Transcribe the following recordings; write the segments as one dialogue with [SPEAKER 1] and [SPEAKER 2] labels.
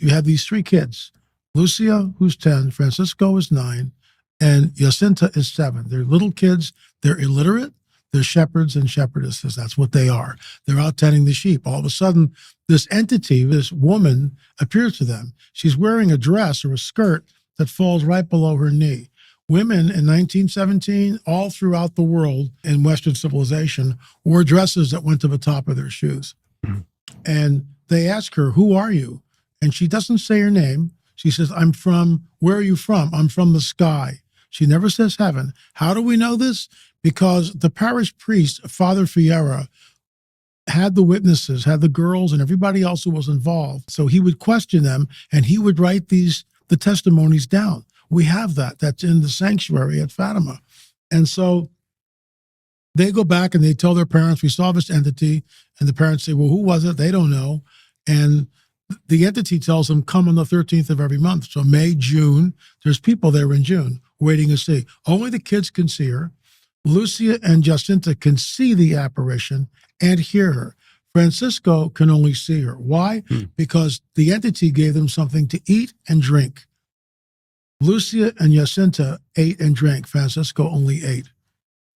[SPEAKER 1] you have these three kids. Lucia, who's 10, Francisco is 9, and Jacinta is 7. They're little kids. They're illiterate. They're shepherds and shepherdesses. That's what they are. They're out tending the sheep. All of a sudden, this entity, this woman, appears to them. She's wearing a dress or a skirt that falls right below her knee. Women in 1917, all throughout the world in Western civilization, wore dresses that went to the top of their shoes. Mm-hmm. And they ask her, "Who are you?" And she doesn't say her name. She says, where are you from? I'm from the sky. She never says heaven. How do we know this? Because the parish priest, Father Fiera, had the witnesses, had the girls and everybody else who was involved. So he would question them and he would write the testimonies down. We have that. That's in the sanctuary at Fatima. And so they go back and they tell their parents, we saw this entity. And the parents say, well, who was it? They don't know. And the entity tells them, come on the 13th of every month. So May, June, there's people there in June waiting to see. Only the kids can see her. Lucia and Jacinta can see the apparition and hear her. Francisco can only see her. Why? Because the entity gave them something to eat and drink. Lucia and Jacinta ate and drank. Francisco only ate.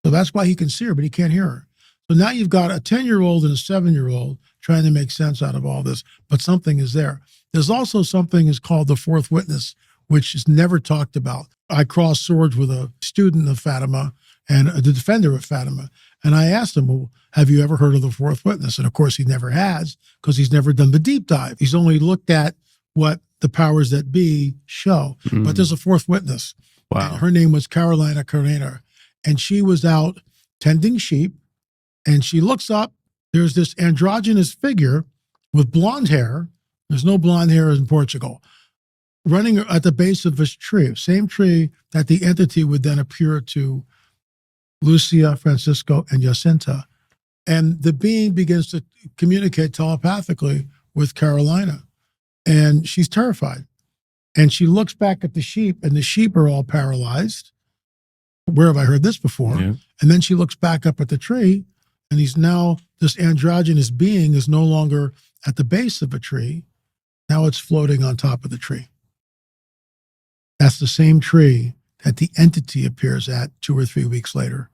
[SPEAKER 1] So that's why he can see her, but he can't hear her. So now you've got a 10-year-old and a 7-year-old trying to make sense out of all this, but something is there. There's also something is called the fourth witness, which is never talked about. I crossed swords with a student of Fatima and the defender of Fatima, and I asked him, well, have you ever heard of the fourth witness? And of course he never has, because he's never done the deep dive. He's only looked at what the powers that be show. But there's a fourth witness.
[SPEAKER 2] Wow.
[SPEAKER 1] And her name was Carolina Carrera, and she was out tending sheep, and she looks up. There's this androgynous figure with blonde hair. There's no blonde hair in Portugal, running at the base of this tree, same tree that the entity would then appear to Lucia, Francisco, and Jacinta. And the being begins to communicate telepathically with Carolina. And she's terrified. And she looks back at the sheep, and the sheep are all paralyzed. Where have I heard this before? Yeah. And then she looks back up at the tree, and this androgynous being is no longer at the base of a tree. Now it's floating on top of the tree. That's the same tree that the entity appears at 2 or 3 weeks later.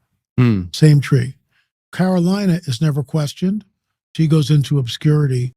[SPEAKER 1] Same tree. Carolina is never questioned. She goes into obscurity.